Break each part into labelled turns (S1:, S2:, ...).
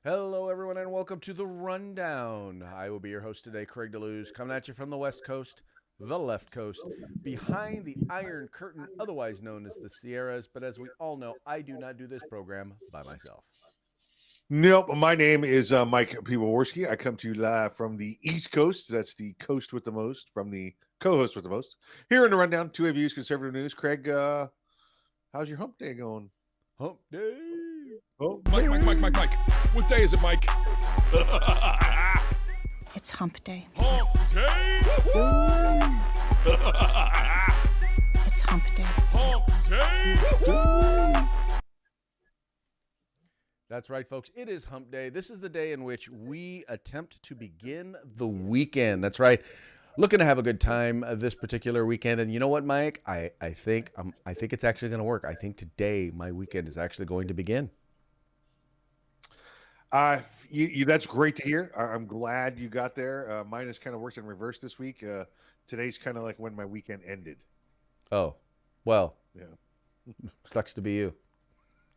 S1: Hello, everyone, and welcome to the Rundown. I will be your host today, Craig DeLuz, coming at you from the West Coast, the left coast, behind the Iron Curtain, otherwise known as the Sierras. But as we all know, I do not do this program by myself.
S2: Nope. My name is Mike Piwowarski. I come to you live from the East Coast. That's the coast with the most, from the co-host with the most. Here in the Rundown, two reviews, conservative news. Craig, how's your hump day going?
S1: Hump day.
S3: Mike. What day is it, Mike?
S4: It's hump day.
S3: Hump day.
S4: It's hump day.
S3: Hump day.
S1: That's right, folks. It is Hump Day. This is the day in which we attempt to begin the weekend. That's right. Looking to have a good time this particular weekend, and you know what, Mike? I think it's actually going to work. I think today my weekend is actually going to begin.
S2: That's great to hear. I'm glad you got there. Mine has kind of worked in reverse this week. Today's kind of like when my weekend ended.
S1: Oh, well,
S2: Yeah,
S1: sucks to be you.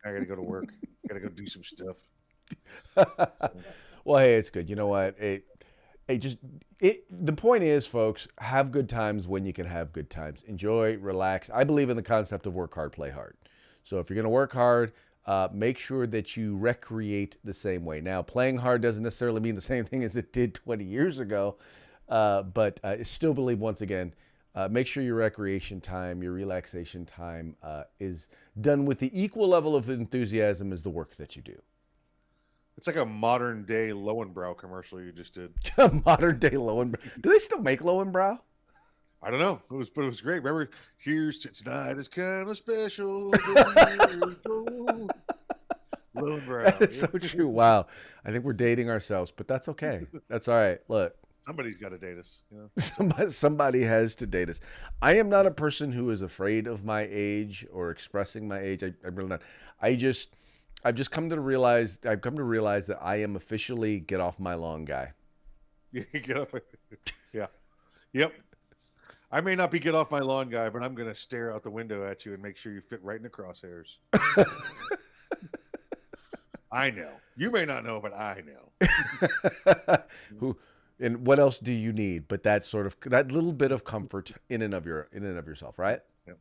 S2: I got to go to work. Got to go do some stuff.
S1: Well, hey, it's good. You know what? The point is, folks, have good times when you can have good times. Enjoy, relax. I believe in the concept of work hard, play hard. So if you're going to work hard, make sure that you recreate the same way. Now, playing hard doesn't necessarily mean the same thing as it did 20 years ago, but I still believe, once again, make sure your recreation time, your relaxation time is done with the equal level of enthusiasm as the work that you do.
S2: It's like a modern day Lowenbrow commercial you just did.
S1: Modern day Lowenbrow. Do they still make Lowenbrow?
S2: I don't know. But it was great. Remember, here's to tonight is kind of special. Lowenbrow.
S1: That is so true. Wow. I think we're dating ourselves, but that's okay. That's all right. Look.
S2: Somebody's got to date us. You know?
S1: Somebody has to date us. I am not a person who is afraid of my age or expressing my age. I'm really not. I've just come to realize that I am officially get off my lawn guy.
S2: Get off. Yeah. Yep. I may not be get off my lawn guy, but I'm going to stare out the window at you and make sure you fit right in the crosshairs. I know. You may not know, but I know.
S1: And what else do you need but that little bit of comfort in and of yourself, right?
S2: Yeah.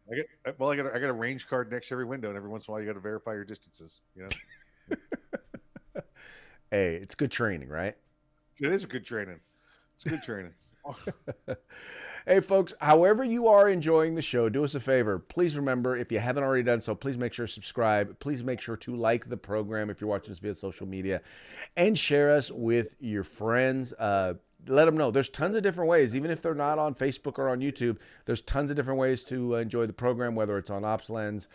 S2: I got a range card next to every window, and every once in a while you got to verify your distances. You know.
S1: Hey, it's good training, right?
S2: It is a good training. It's good training.
S1: Hey, folks, however you are enjoying the show, do us a favor. Please remember, if you haven't already done so, please make sure to subscribe. Please make sure to like the program if you're watching us via social media, and share us with your friends. Let them know. There's tons of different ways, even if they're not on Facebook or on YouTube. There's tons of different ways to enjoy the program, whether it's on OpsLens,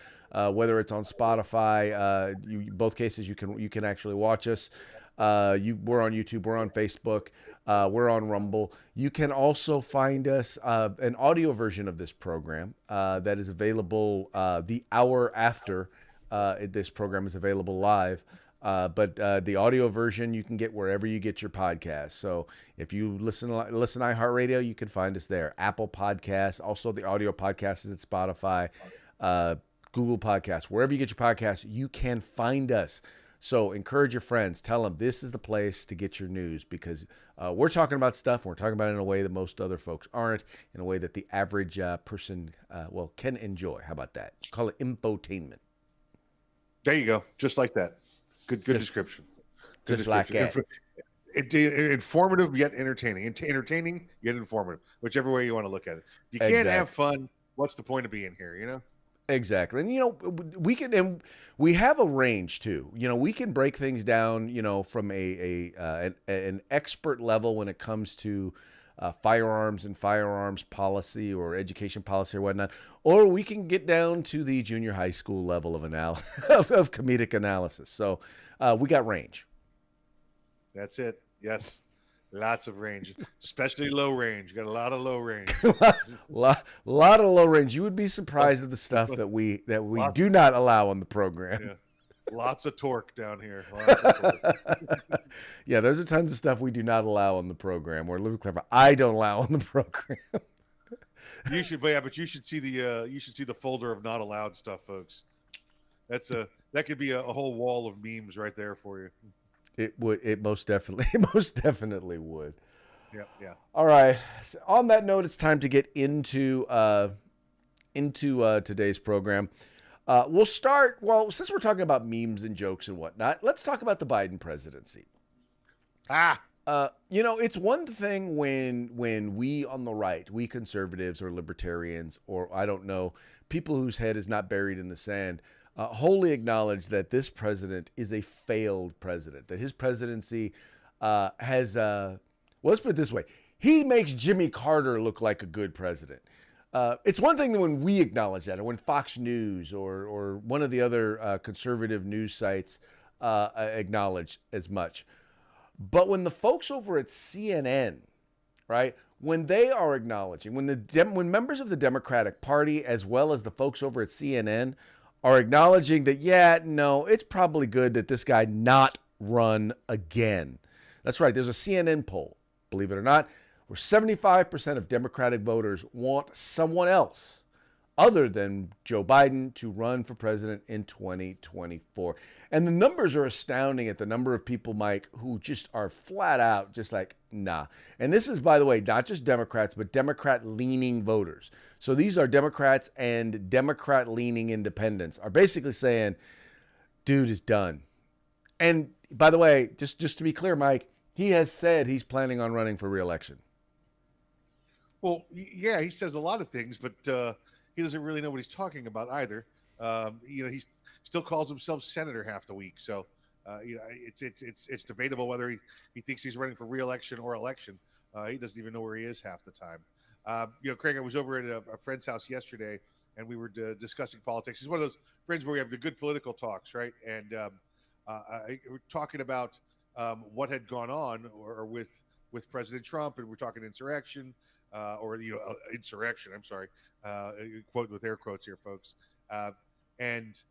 S1: whether it's on Spotify. Both cases, you can actually watch us. We're on YouTube, we're on Facebook, we're on Rumble. You can also find us an audio version of this program that is available the hour after this program is available live. But the audio version you can get wherever you get your podcasts. So if you listen to iHeartRadio, you can find us there. Apple Podcasts, also the audio podcast is at Spotify, Google Podcasts, wherever you get your podcasts, you can find us. So encourage your friends. Tell them this is the place to get your news, because we're talking about stuff. And we're talking about it in a way that most other folks aren't, in a way that the average person, can enjoy. How about that? Call it infotainment.
S2: There you go. Just like that. Good description. Good
S1: Just like that.
S2: Informative yet entertaining. Entertaining yet informative. Whichever way you want to look at it. If you can't have fun, what's the point of being here, you know?
S1: Exactly. And we have a range too. We can break things down, from an expert level when it comes to firearms and firearms policy or education policy or whatnot, or we can get down to the junior high school level of of comedic analysis. So we got range.
S2: That's it. Yes. Lots of range, especially low range. Got a lot of low range.
S1: lot of low range. You would be surprised at the stuff that we do not allow on the program.
S2: Yeah. Lots of torque down here. Lots of torque.
S1: Yeah, there's tons of stuff we do not allow on the program. We're a little clever. I don't allow on the program.
S2: You should see the folder of not allowed stuff, folks. That could be a whole wall of memes right there for you.
S1: It would. It most definitely. It most definitely would.
S2: Yeah.
S1: All right. So on that note, it's time to get into today's program. We'll start. Well, since we're talking about memes and jokes and whatnot, let's talk about the Biden presidency. It's one thing when we on the right, we conservatives or libertarians, or I don't know, people whose head is not buried in the sand, wholly acknowledge that this president is a failed president, that his presidency has, well, let's put it this way. He makes Jimmy Carter look like a good president. It's one thing when we acknowledge that, or when Fox News or one of the other conservative news sites acknowledge as much. But when the folks over at CNN, right, when they are acknowledging, when members of the Democratic Party, as well as the folks over at CNN, are acknowledging that, yeah, no, it's probably good that this guy not run again. That's right. There's a CNN poll, believe it or not, where 75% of Democratic voters want someone else other than Joe Biden to run for president in 2024. And the numbers are astounding at the number of people, Mike, who just are flat out just like, nah. And this is, by the way, not just Democrats, but Democrat-leaning voters. So these are Democrats and Democrat-leaning independents are basically saying, dude is done. And by the way, just to be clear, Mike, he has said he's planning on running for re-election.
S2: Well, yeah, he says a lot of things, but he doesn't really know what he's talking about either. He still calls himself senator half the week. So, it's debatable whether he thinks he's running for re-election or election. He doesn't even know where he is half the time. Craig, I was over at a friend's house yesterday, and we were discussing politics. It's one of those friends where we have the good political talks, right? And we're talking about what had gone on or with President Trump, and we're talking insurrection. Insurrection. I'm sorry. Quote with air quotes here, folks. And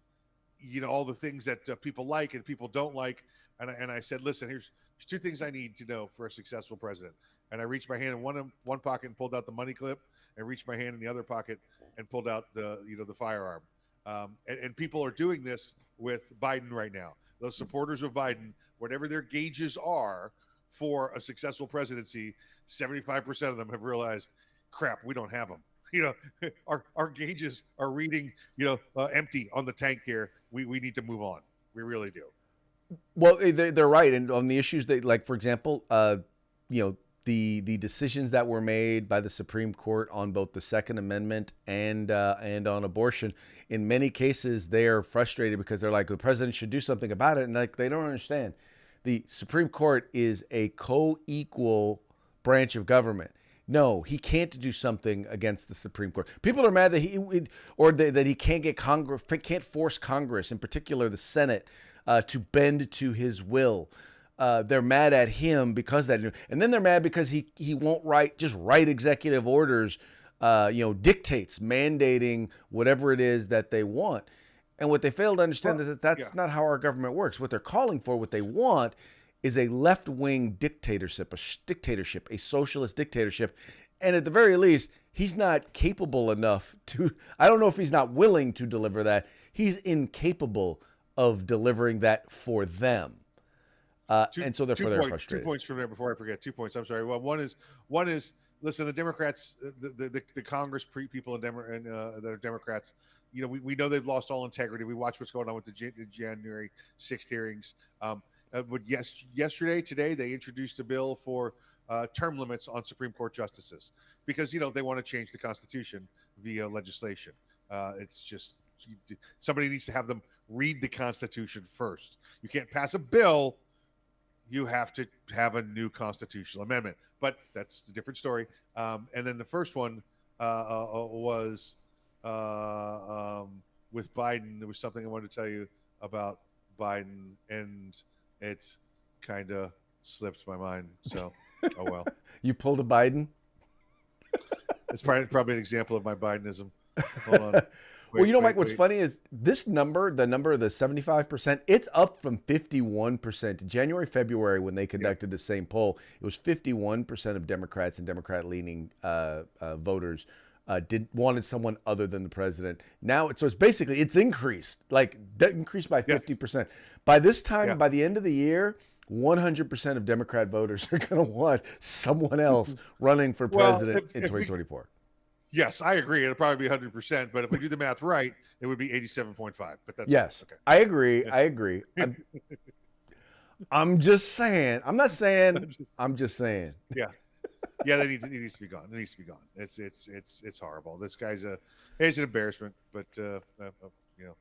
S2: all the things that people like and people don't like. And I said, listen, here's two things I need to know for a successful president. And I reached my hand in one pocket and pulled out the money clip, and reached my hand in the other pocket and pulled out the firearm. And people are doing this with Biden right now. Those supporters of Biden, whatever their gauges are for a successful presidency, 75% of them have realized, crap, we don't have them. Our gauges are reading, empty on the tank here. We need to move on. We really do.
S1: Well, they're right. And on the issues that, like, for example, the decisions that were made by the Supreme Court on both the Second Amendment and on abortion, in many cases, they are frustrated because they're like, the president should do something about it. And like, they don't understand. The Supreme Court is a co-equal branch of government. No, he can't do something against the Supreme Court. People are mad that he can't get Congress, can't force Congress, in particular the Senate, to bend to his will. They're mad at him because of that, and then they're mad because he won't write executive orders, dictates, mandating whatever it is that they want. And what they fail to understand is that that's not how our government works. What they're calling for, what they want, is a left-wing dictatorship, a socialist dictatorship. And at the very least, he's not capable enough to, I don't know if he's not willing to deliver that. He's incapable of delivering that for them. And so therefore they're frustrated.
S2: 2 points from there before I forget. 2 points. I'm sorry. Well, one is listen, the Democrats, the Congress people that are Democrats, we know they've lost all integrity. We watch what's going on with the January 6th hearings. But today, they introduced a bill for term limits on Supreme Court justices because, they want to change the Constitution via legislation. It's just somebody needs to have them read the Constitution first. You can't pass a bill. You have to have a new constitutional amendment. But that's a different story. And then the first one was with Biden. There was something I wanted to tell you about Biden, and it's kind of slipped my mind. So, oh well.
S1: You pulled a Biden?
S2: It's probably an example of my Bidenism. Hold on.
S1: Mike, what's funny is this number, the number of the 75%, it's up from 51%. January, February, when they conducted the same poll, it was 51% of Democrats and Democrat-leaning voters wanted someone other than the president. Now, it's increased, increased by 50%. By this time, by the end of the year, 100% of Democrat voters are going to want someone else running for president in 2024.
S2: Yes, I agree. It'll probably be 100%. But if we do the math right, it would be 87.5. But that's
S1: yes,
S2: okay.
S1: I agree. I agree. I'm just saying. I'm not saying. I'm just saying.
S2: Yeah, yeah. It needs to be gone. It needs to be gone. It's horrible. This guy's he's an embarrassment. But you know.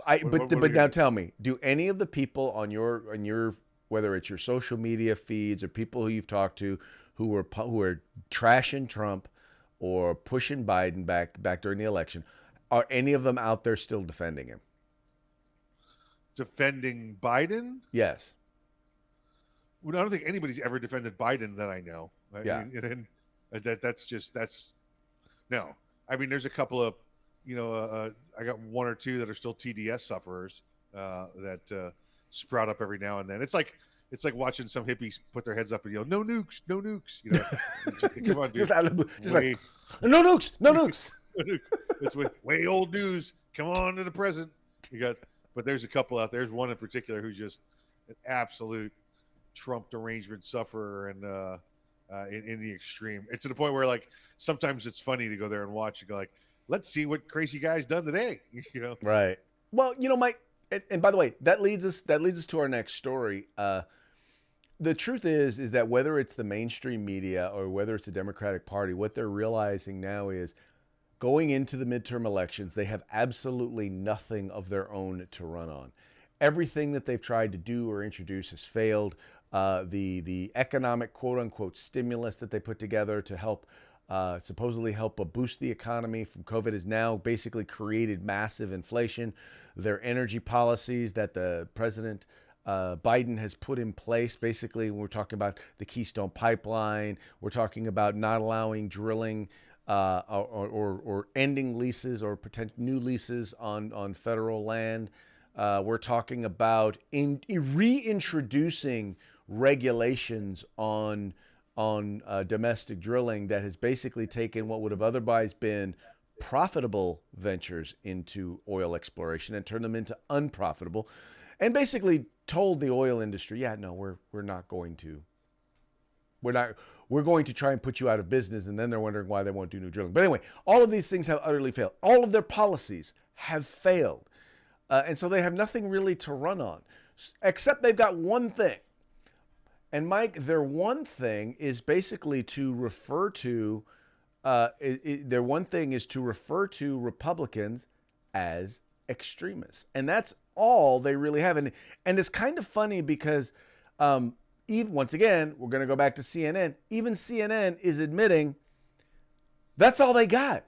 S1: But now tell me, do any of the people on your whether it's your social media feeds or people who you've talked to who are trashing Trump or pushing Biden back during the election, are any of them out there still defending him?
S2: Defending Biden?
S1: Yes.
S2: Well, I don't think anybody's ever defended Biden that I know.
S1: Yeah.
S2: That's no. I mean, there's a couple of, I got one or two that are still TDS sufferers that sprout up every now and then. It's like watching some hippies put their heads up and yell, "No nukes, no nukes!" Come on, dude.
S1: Just like, no nukes, no nukes.
S2: It's way old news. Come on to the present. But there's a couple out there. There's one in particular who's just an absolute Trump derangement sufferer and in the extreme. It's to the point where like sometimes it's funny to go there and watch and go like, let's see what crazy guy's done today.
S1: Right. Well, Mike, and by the way, that leads us to our next story. The truth is that whether it's the mainstream media or whether it's the Democratic Party, what they're realizing now is going into the midterm elections, they have absolutely nothing of their own to run on. Everything that they've tried to do or introduce has failed. The economic quote unquote stimulus that they put together to help supposedly help boost the economy from COVID has now basically created massive inflation. Their energy policies that the president Biden has put in place, basically we're talking about the Keystone Pipeline, we're talking about not allowing drilling or ending leases or potential new leases on federal land. We're talking about reintroducing regulations on domestic drilling that has basically taken what would have otherwise been profitable ventures into oil exploration and turned them into unprofitable, and basically told the oil industry, yeah, no, we're going to try and put you out of business. And then they're wondering why they won't do new drilling. But anyway, all of these things have utterly failed. All of their policies have failed. And so they have nothing really to run on, except they've got one thing. And Mike, their one thing is basically to refer to, their one thing is to refer to Republicans as extremists. And that's all they really have. And it's kind of funny because even once again, we're going to go back to CNN. Even CNN is admitting that's all they got.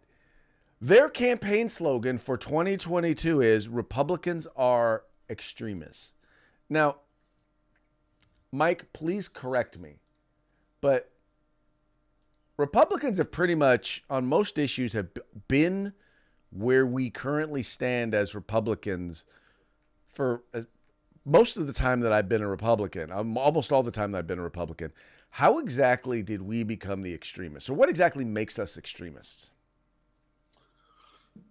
S1: Their campaign slogan for 2022 is Republicans are extremists. Now, Mike, please correct me, but Republicans have pretty much, on most issues, have been where we currently stand as Republicans for most of the time that I've been a Republican, almost all the time that I've been a Republican. How exactly did we become the extremists? Or what exactly makes us extremists?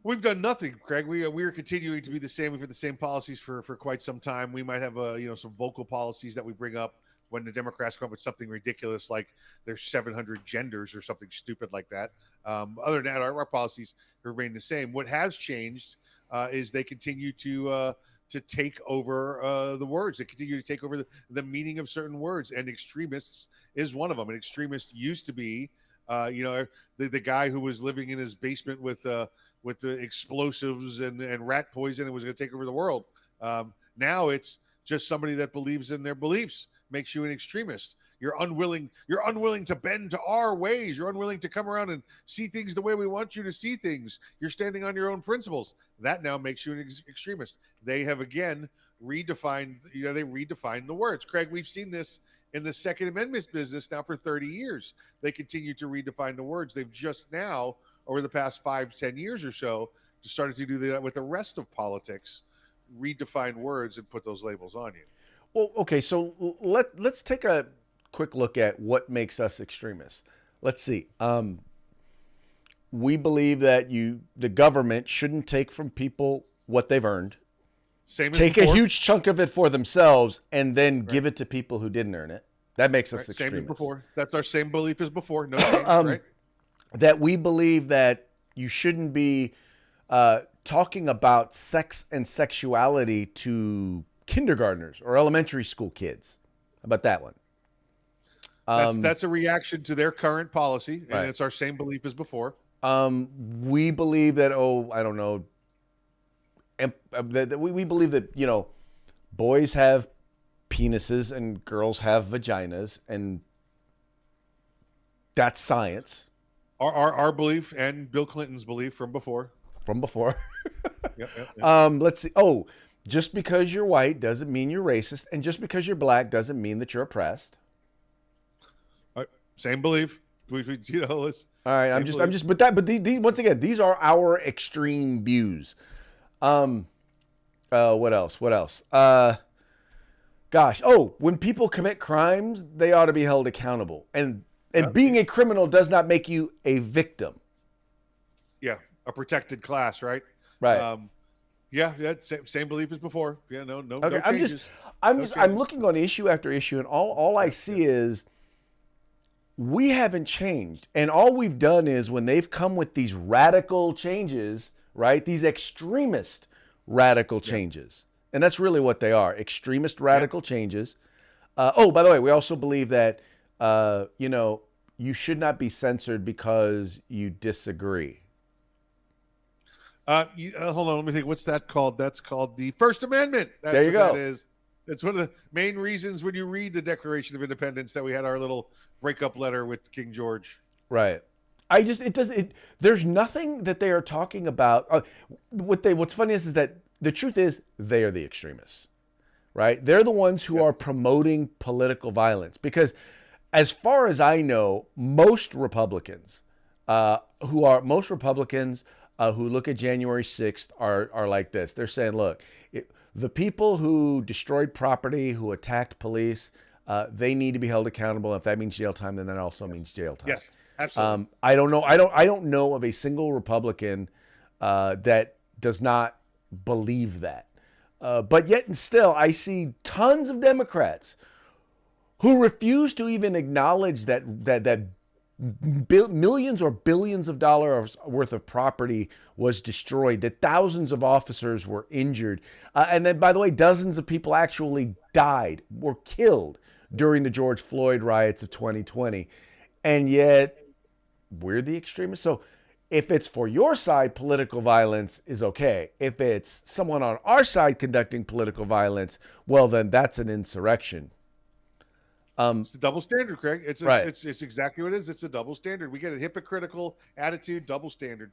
S2: We've done nothing, Craig. We are continuing to be the same. We've had the same policies for quite some time. We might have some vocal policies that we bring up when the Democrats come up with something ridiculous like there's 700 genders or something stupid like that. Other than that, our policies remain the same. What has changed is they continue to take over the words. They continue to take over the meaning of certain words, and extremists is one of them. An extremist used to be, the guy who was living in his basement with the explosives and rat poison and was going to take over the world. Now it's just somebody that believes in their beliefs makes you an extremist. You're unwilling to bend to our ways. You're unwilling to come around and see things the way we want you to see things. You're standing on your own principles. That now makes you an extremist. They have again redefined, they redefined the words. Craig, we've seen this in the Second Amendment business now for 30 years. They continue to redefine the words. They've just now, over the past 5-10 years or so, started to do that with the rest of politics, redefine words and put those labels on you.
S1: Well, okay, so let's take a quick look at what makes us extremists. Let's see. We believe that the government shouldn't take from people what they've earned.
S2: Same as
S1: take
S2: before.
S1: a huge chunk of it for themselves and then give it to people who didn't earn it. That makes us
S2: Right, same as
S1: extremists.
S2: before. That's our same belief as before. No change, right?
S1: That we believe that you shouldn't be talking about sex and sexuality to kindergartners or elementary school kids. How about that one?
S2: That's a reaction to their current policy, and
S1: Right.
S2: it's our same belief as before.
S1: We believe that, I don't know, that we believe that, boys have penises and girls have vaginas, and that's science.
S2: Our belief and Bill Clinton's belief from before. Yep.
S1: Let's see. Just because you're white doesn't mean you're racist, and just because you're black doesn't mean that you're oppressed.
S2: Same belief.
S1: All right, but these once again, these are our extreme views. What else? When people commit crimes, they ought to be held accountable. And being a criminal does not make you a victim.
S2: Yeah, a protected class, right?
S1: Right.
S2: Same belief as before. Yeah, no
S1: Okay,
S2: changes.
S1: I'm looking on issue after issue, and all I see is we haven't changed. And all we've done is when they've come with these radical changes, right? These extremist radical changes. And that's really what they are, extremist radical changes. By the way, we also believe that, you should not be censored because you disagree.
S2: Hold on, let me think. What's that called? That's called the First Amendment. That's
S1: there you go.
S2: That is. It's one of the main reasons when you read the Declaration of Independence that we had our little breakup letter with King George.
S1: Right. There's nothing that they are talking about. What's funny is that the truth is they are the extremists, right? They're the ones who are promoting political violence because, as far as I know, most Republicans who look at January 6th are like this. They're saying, look, the people who destroyed property, who attacked police, they need to be held accountable. If that means jail time, then that also means jail time.
S2: Yes, absolutely.
S1: I don't know of a single Republican that does not believe that. But yet and still, I see tons of Democrats who refuse to even acknowledge that millions or billions of dollars worth of property was destroyed, that thousands of officers were injured, and then, by the way, dozens of people actually died, were killed during the George Floyd riots of 2020. And yet, we're the extremists. So if it's for your side, political violence is okay. If it's someone on our side conducting political violence, well, then that's an insurrection.
S2: It's a double standard, Craig. It's
S1: right.
S2: It's exactly what it is. It's a double standard. We get a hypocritical attitude, double standard.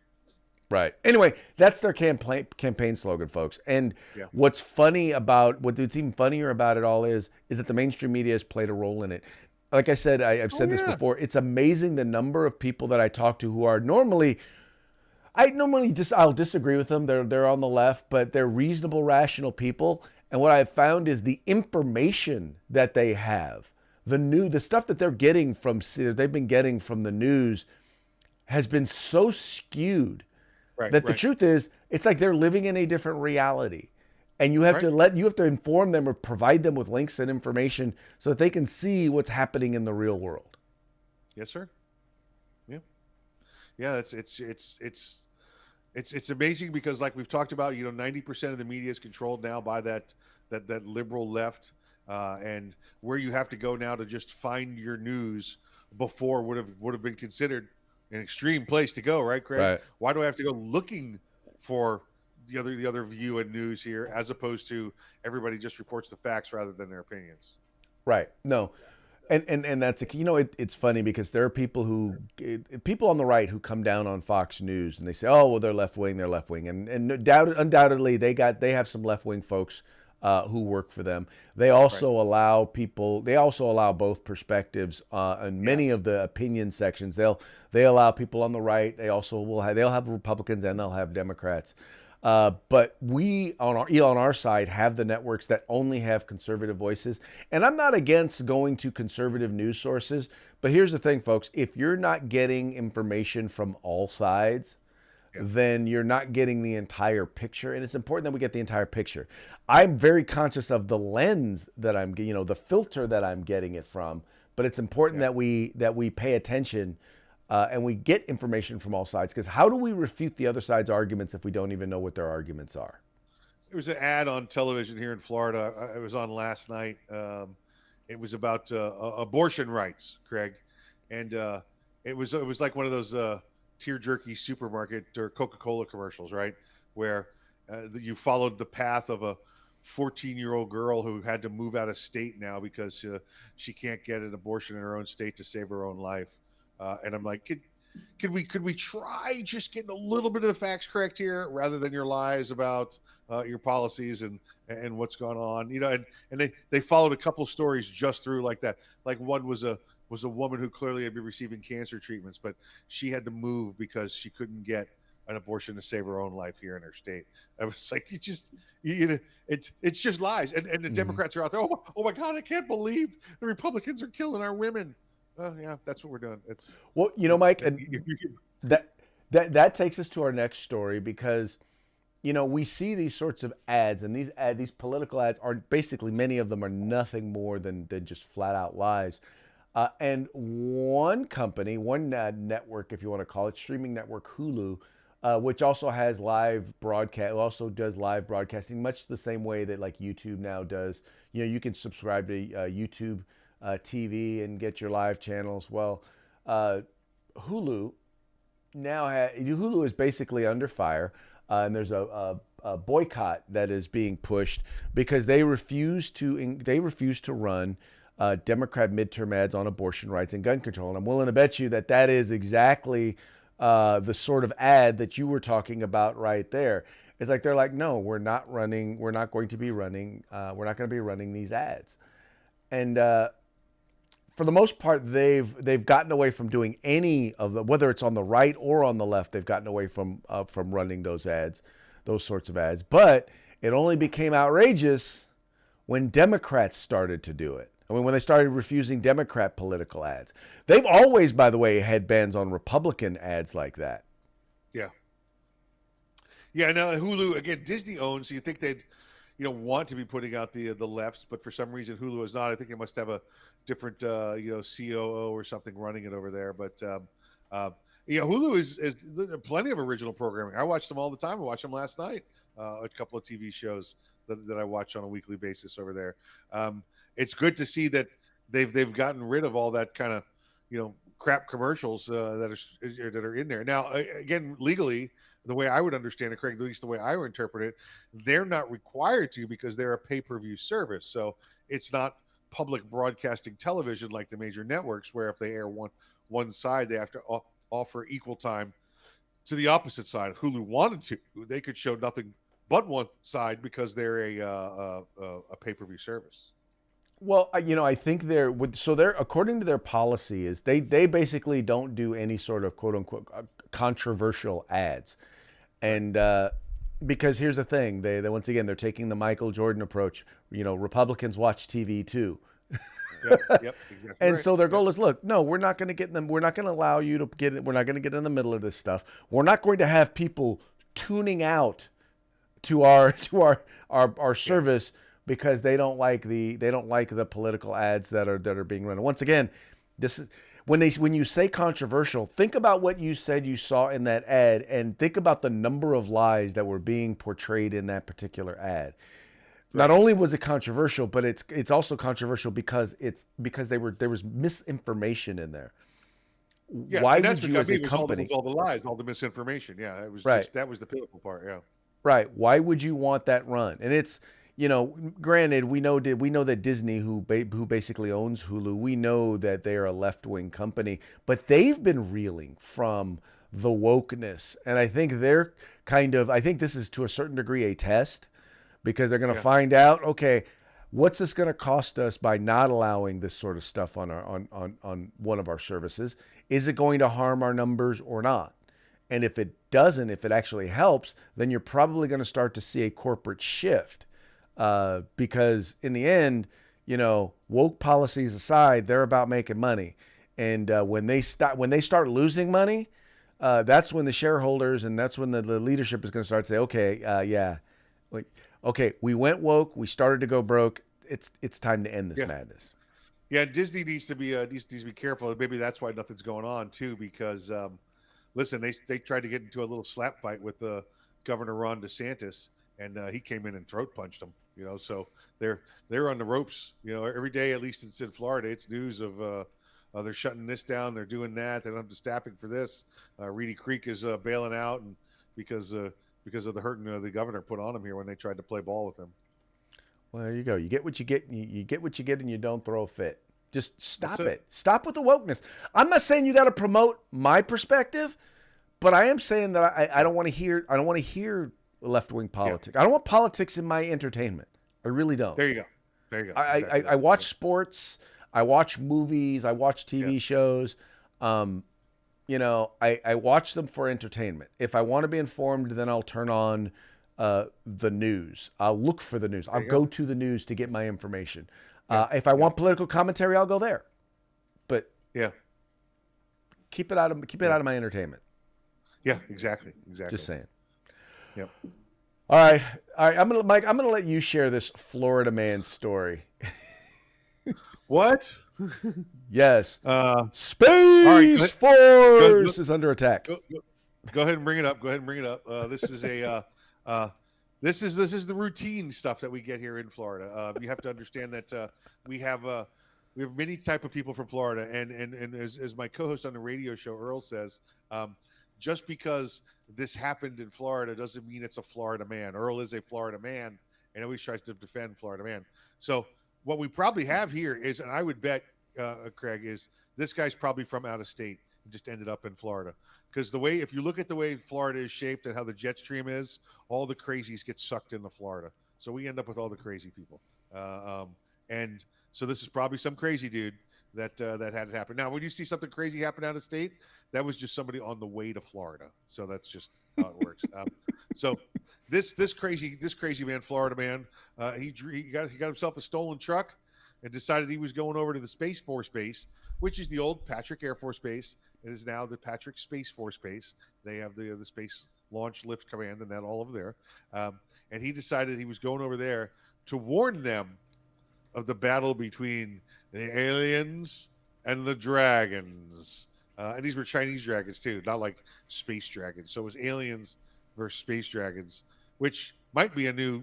S1: Right. Anyway, that's their campaign slogan, folks. And what's even funnier about it all is that the mainstream media has played a role in it. Like I said, I've said this before. It's amazing the number of people that I talk to who are I'll disagree with them. They're on the left, but they're reasonable, rational people. And what I've found is the information that they have, the stuff that they've been getting from the news has been so skewed that the truth is, it's like they're living in a different reality. And you have to inform them or provide them with links and information so that they can see what's happening in the real world.
S2: Yes, sir. Yeah. It's amazing because, like we've talked about, 90% of the media is controlled now by that liberal left, and where you have to go now to just find your news before would have been considered an extreme place to go, right, Craig?
S1: Right.
S2: Why do I have to go looking for the other view and news here, as opposed to everybody just reports the facts rather than their opinions?
S1: Right. No. And that's it's funny because there are people on the right who come down on Fox News and they say, oh, well, they're left wing, and undoubtedly they have some left wing folks who work for them. They also allow both perspectives in many of the opinion sections. They allow people on the right. They'll have Republicans and they'll have Democrats. But we on our side have the networks that only have conservative voices. And I'm not against going to conservative news sources, but here's the thing, folks. If you're not getting information from all sides, then you're not getting the entire picture. And it's important that we get the entire picture. I'm very conscious of the lens that the filter that I'm getting it from, but it's important that we pay attention and we get information from all sides, because how do we refute the other side's arguments if we don't even know what their arguments are?
S2: There was an ad on television here in Florida. It was on last night. It was about abortion rights, Craig, and it was like one of those tear jerky supermarket or Coca-Cola commercials, right? Where you followed the path of a 14-year-old girl who had to move out of state now because she can't get an abortion in her own state to save her own life. And I'm like, could we try just getting a little bit of the facts correct here rather than your lies about your policies and what's going on? And they followed a couple stories just through like that. Like one was a woman who clearly had been receiving cancer treatments, but she had to move because she couldn't get an abortion to save her own life here in her state. I was like, it's just lies. And the Democrats are out there. Oh my God, I can't believe the Republicans are killing our women. Yeah, that's what we're doing.
S1: Mike, and that takes us to our next story, because we see these sorts of ads, and these political ads are basically, many of them are nothing more than just flat out lies. And one company, one network, if you want to call it, streaming network Hulu, which also has does live broadcasting, much the same way that like YouTube now does. You can subscribe to YouTube TV and get your live channels. Well, Hulu is basically under fire, and there's a boycott that is being pushed because they refuse to run Democrat midterm ads on abortion rights and gun control. And I'm willing to bet you that is exactly the sort of ad that you were talking about right there. It's like, they're like, no, we're not going to be running these ads. And for the most part, they've gotten away from doing any of the, whether it's on the right or on the left, they've gotten away from running those sorts of ads. But it only became outrageous when Democrats started to do it. I mean, when they started refusing Democrat political ads. They've always, by the way, had bans on Republican ads like that.
S2: Yeah. Yeah, now Hulu, again, Disney owns, so you think they'd want to be putting out the lefts, but for some reason Hulu is not. I think they must have a different COO or something running it over there. But Hulu is plenty of original programming. I watch them all the time. I watched them last night. A couple of TV shows that I watch on a weekly basis over there. It's good to see that they've gotten rid of all that kind of crap commercials that are in there. Now, again, legally, the way I would understand it, Craig, at least the way I would interpret it, they're not required to, because they're a pay-per-view service. So it's not public broadcasting television like the major networks, where if they air one side, they have to offer equal time to the opposite side. If Hulu wanted to, they could show nothing but one side because they're a pay-per-view service.
S1: Well, I think they're according to their policy is they basically don't do any sort of quote unquote controversial ads. And because here's the thing, they once again, they're taking the Michael Jordan approach. Republicans watch TV too.
S2: Yep, exactly.
S1: And
S2: right.
S1: So their goal is, look, no, we're not going to get them. We're not going to allow you to get it. We're not going to get in the middle of this stuff. We're not going to have people tuning out to our service because they don't like the political ads that are being run. And once again, this is when you say controversial, think about what you said you saw in that ad, and think about the number of lies that were being portrayed in that particular ad. Not only was it controversial, but it's also controversial because there was misinformation in there.
S2: Yeah,
S1: why
S2: would
S1: you, as a company,
S2: all the lies, all the misinformation? Yeah, it was
S1: right.
S2: That was the pivotal part. Yeah,
S1: right. Why would you want that run? And it's granted, we know that Disney, who basically owns Hulu, we know that they are a left-wing company, but they've been reeling from the wokeness, and I think I think this is to a certain degree a test. Because they're going to find out, okay, what's this going to cost us by not allowing this sort of stuff on one of our services? Is it going to harm our numbers or not? And if it doesn't, if it actually helps, then you're probably going to start to see a corporate shift. Because in the end, woke policies aside, they're about making money. And when they start losing money, that's when the shareholders and that's when the leadership is going to start to say, okay, yeah, okay, we went woke, we started to go broke. It's time to end this madness.
S2: Yeah, Disney needs to be careful. Maybe that's why nothing's going on too. Because listen, they tried to get into a little slap fight with Governor Ron DeSantis, and he came in and throat punched him. So they're on the ropes. Every day, at least it's in Florida, it's news of they're shutting this down, they're doing that, they don't have the staffing for this. Reedy Creek is bailing out, and because of the hurting the governor put on him here when they tried to play ball with him.
S1: Well, there you go. You get what you get. You get what you get, and you don't throw a fit. Just stop it. Stop with the wokeness. I'm not saying you got to promote my perspective, but I am saying that I don't want to hear. I don't want to hear left-wing politics. Yeah. I don't want politics in my entertainment. I really don't.
S2: There you go.
S1: I watch sports. I watch movies. I watch TV shows. I watch them for entertainment. If I want to be informed, then I'll turn on the news. I'll look for the news. I'll go to the news to get my information. If I want political commentary, I'll go there. But keep it out of my entertainment.
S2: Yeah, exactly.
S1: Just saying.
S2: Yep.
S1: All right. Mike, I'm gonna let you share this Florida man story.
S2: What?
S1: Yes. Space Force is under attack.
S2: Go ahead and bring it up. This is this is the routine stuff that we get here in Florida. You have to understand that we have many type of people from Florida, and as my co-host on the radio show Earl says, just because this happened in Florida doesn't mean it's a Florida man. Earl is a Florida man and always tries to defend Florida man. So what we probably have here is, and I would bet, Craig, is this guy's probably from out of state and just ended up in Florida. Because if you look at the way Florida is shaped and how the jet stream is, all the crazies get sucked into Florida. So we end up with all the crazy people. And so this is probably some crazy dude that had it happen. Now, when you see something crazy happen out of state, that was just somebody on the way to Florida. So that's just how it works. So this crazy man, Florida man, he got himself a stolen truck and decided he was going over to the Space Force base, which is the old Patrick Air Force Base. It is now the Patrick Space Force Base. They have the Space Launch Lift Command and that all over there. And he decided he was going over there to warn them of the battle between the aliens and the dragons. And these were Chinese dragons too, not like space dragons. So it was aliens versus space dragons, which might be a new,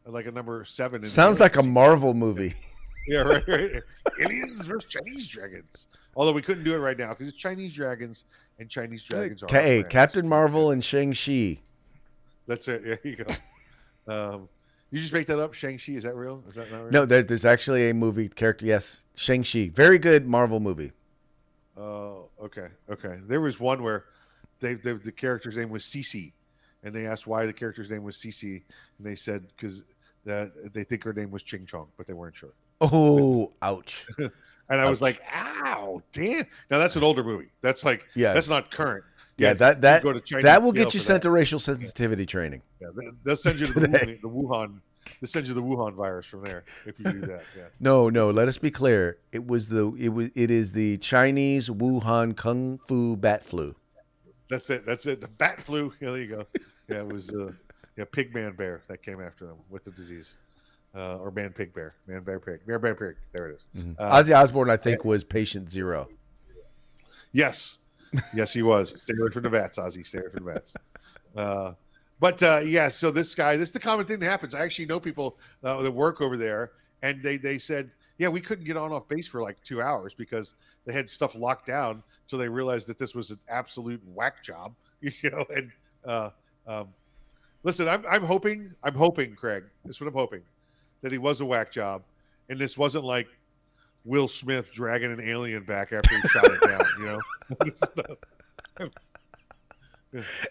S2: like a number 7.
S1: Sounds like a Marvel movie.
S2: Yeah, right. Aliens versus Chinese dragons. Although we couldn't do it right now because it's Chinese dragons and Chinese dragons are.
S1: Hey, Captain Marvel and Shang-Chi.
S2: That's it. There you go. You just make that up, Shang-Chi? Is that real? Is that not real?
S1: No, there's actually a movie character. Yes, Shang-Chi. Very good Marvel movie.
S2: Oh, okay. There was one where the character's name was Cece, and they asked why the character's name was Cece, and they said because they think her name was Ching Chong, but they weren't sure.
S1: Oh, ouch.
S2: And I was like, ow, damn. Now, that's an older movie. That's like, that's not current.
S1: Yeah, that will get you sent to racial sensitivity training.
S2: Yeah, they'll send you to the Wuhan. They'll send you the Wuhan virus from there if you do that. Yeah.
S1: No. Let us be clear. It is the Chinese Wuhan Kung Fu bat flu.
S2: That's it. The bat flu. Yeah, there you go. Yeah, it was Pigman Bear that came after them with the disease, or Man Pig Bear, Man Bear Pig. There it is.
S1: Mm-hmm. Ozzy Osbourne, I think, was patient 0.
S2: Yes, he was. Stay away from the bats, Ozzy. Stay away from the bats. So this is the common thing that happens. I actually know people that work over there, and they said, we couldn't get on off base for like 2 hours because they had stuff locked down until they realized that this was an absolute whack job, And listen, I'm hoping, Craig. This is what I'm hoping, that he was a whack job, and this wasn't like Will Smith dragging an alien back after he shot it down.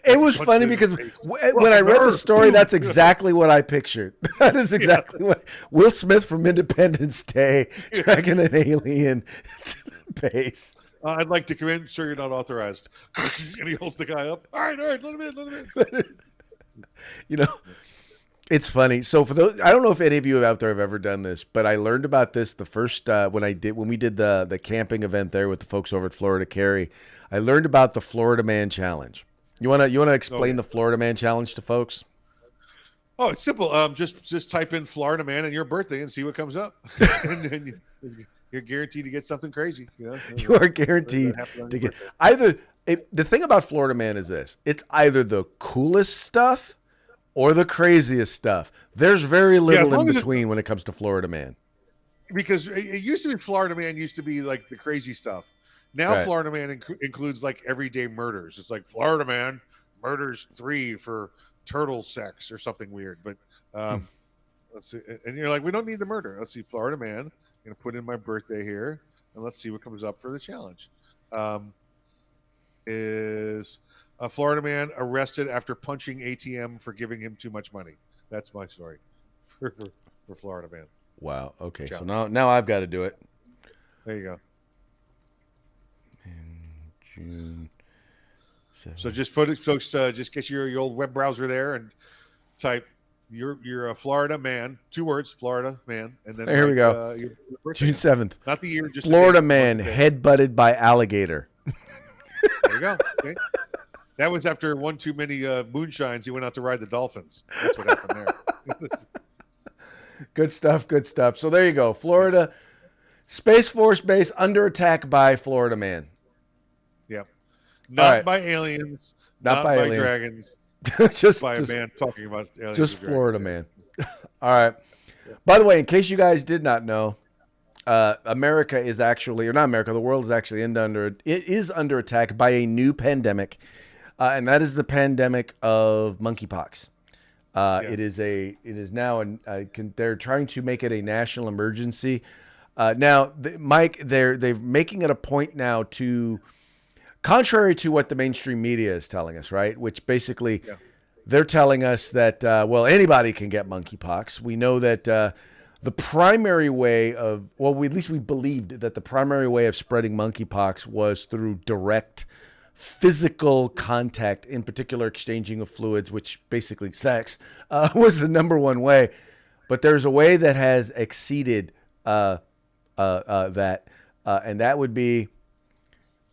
S1: It was funny because when I read the story, that's exactly what I pictured. That is exactly what Will Smith from Independence Day dragging an alien to the base.
S2: I'd like to come in, sir. You're not authorized. And he holds the guy up. All right. Let him in.
S1: It's funny. So for those, I don't know if any of you out there have ever done this, but I learned about this the first when we did the camping event there with the folks over at Florida Carry. I learned about the Florida Man Challenge. You wanna explain the Florida Man Challenge to folks?
S2: Oh, it's simple. Just type in Florida Man and your birthday and see what comes up, and then you're guaranteed to get something crazy.
S1: You are guaranteed to get either. The thing about Florida Man is this: it's either the coolest stuff or the craziest stuff. There's very little in between when it comes to Florida Man.
S2: Because it used to be Florida Man used to be like the crazy stuff. Now
S1: Right.
S2: Florida Man includes like everyday murders. It's like Florida Man murders 3 for turtle sex or something weird. But let's see. And you're like, we don't need the murder. Let's see. Florida Man. I'm going to put in my birthday here. And let's see what comes up for the challenge. Is a Florida man arrested after punching ATM for giving him too much money. That's my story for Florida Man.
S1: Wow. Okay.
S2: Challenge.
S1: So now I've got to do it.
S2: There you go.
S1: June.
S2: So just put it, folks. Just get your old web browser there and type you're a Florida man, 2 words, Florida man, and then
S1: Here we go.
S2: your birthday.
S1: June 7th.
S2: Not the year, just
S1: Florida
S2: the
S1: man
S2: day.
S1: head butted by alligator.
S2: There you go. Okay. That was after one too many moonshines. He went out to ride the dolphins. That's what happened there.
S1: Good stuff. Good stuff. So there you go. Florida Space Force Base under attack by Florida Man.
S2: Yep. Not
S1: right.
S2: by aliens.
S1: Not by aliens.
S2: dragons.
S1: just
S2: By a man talking about aliens.
S1: just
S2: and
S1: Florida
S2: dragons.
S1: Man. All right. By the way, in case you guys did not know, America is actually, or not America, the world is actually under attack by a new pandemic, and that is the pandemic of monkeypox. It is now, they're trying to make it a national emergency. Now, Mike, they're making it a point now to, contrary to what the mainstream media is telling us, right? Which basically, they're telling us that anybody can get monkeypox. We know that the primary way of, at least we believed that the primary way of spreading monkeypox was through direct physical contact, in particular exchanging of fluids, which basically sex, was the number one way. But there's a way that has exceeded that, and that would be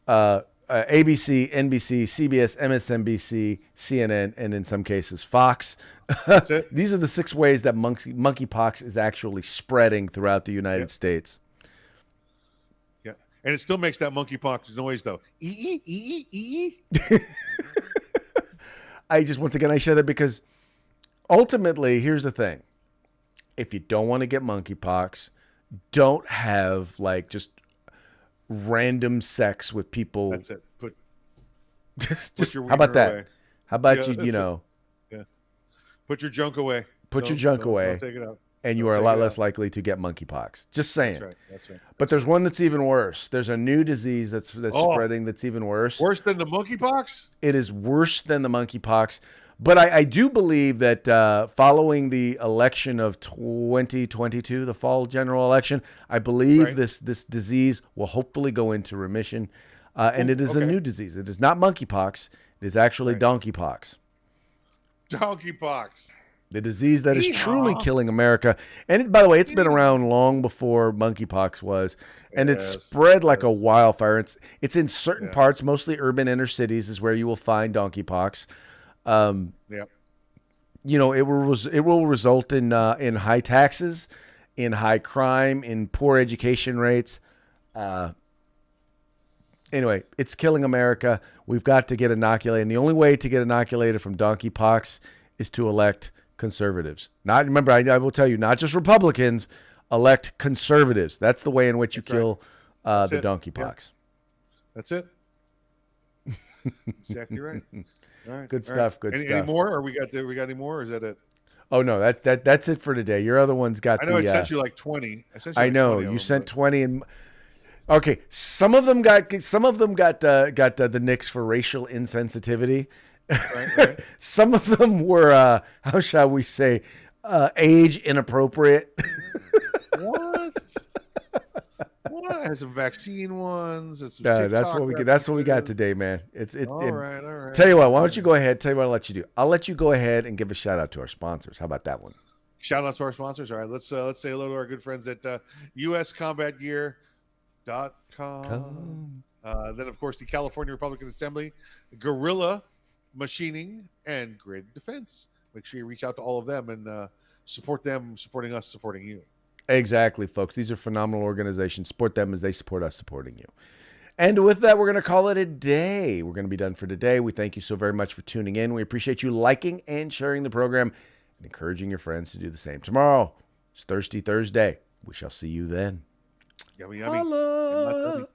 S1: ABC, NBC, CBS, MSNBC, CNN, and in some cases Fox.
S2: That's it.
S1: These are the 6 ways that monkeypox is actually spreading throughout the United States.
S2: Yeah. And it still makes that monkeypox noise, though. E.
S1: I share that because ultimately, here's the thing. If you don't want to get monkeypox, don't have just random sex with people.
S2: That's it.
S1: Just
S2: your
S1: how about
S2: wiener
S1: that?
S2: away.
S1: How about
S2: Yeah,
S1: you
S2: that's
S1: know,
S2: Put your junk away.
S1: put your junk away,
S2: Don't take it out.
S1: and you
S2: Don't
S1: are a
S2: take
S1: lot
S2: it
S1: less
S2: out.
S1: likely to get monkeypox. Just saying.
S2: That's right.
S1: But there's one that's even worse. There's a new disease that's spreading that's even worse.
S2: Worse than the monkeypox?
S1: It is worse than the monkeypox. But I do believe that following the election of 2022, the fall general election, I believe this disease will hopefully go into remission. And it is a new disease. It is not monkeypox. It is actually donkeypox.
S2: Donkeypox.
S1: The disease that is truly killing America. And by the way, it's been around long before monkeypox was. And it's spread like a wildfire. It's in certain parts, mostly urban inner cities is where you will find donkeypox. You know, it will result in high taxes, in high crime, in poor education rates. Anyway, it's killing America. We've got to get inoculated. And the only way to get inoculated from donkeypox is to elect conservatives. Remember, I will tell you, not just Republicans, elect conservatives. That's the way in which you kill the donkeypox.
S2: That's it. Exactly right. All right.
S1: Good stuff. Good stuff.
S2: Any more? Or we got any more? Or is that it?
S1: Oh no, that's it for today. Your other one's got.
S2: I know I sent you like 20.
S1: I know you sent 20 and. Okay, some of them got the nicks for racial insensitivity.
S2: Right.
S1: Some of them were how shall we say age inappropriate.
S2: What? It has some vaccine ones. It's some TikTok
S1: That's what we get. That's what we got
S2: references.
S1: today, man.
S2: All right.
S1: Tell you what, why don't you go ahead? Tell you what I'll let you do. I'll let you go ahead and give a shout out to our sponsors. How about that one?
S2: Shout out to our sponsors. All right, let's say hello to our good friends at uscombatgear.com. Then, of course, the California Republican Assembly, Guerrilla Machining, and Grid Defense. Make sure you reach out to all of them and support them, supporting us, supporting you.
S1: Exactly, folks. These are phenomenal organizations. Support them as they support us, supporting you. And with that, we're going to call it a day. We're going to be done for today. We thank you so very much for tuning in. We appreciate you liking and sharing the program and encouraging your friends to do the same. Tomorrow is Thirsty Thursday. We shall see you then.
S2: Yummy, yummy.
S1: Holla.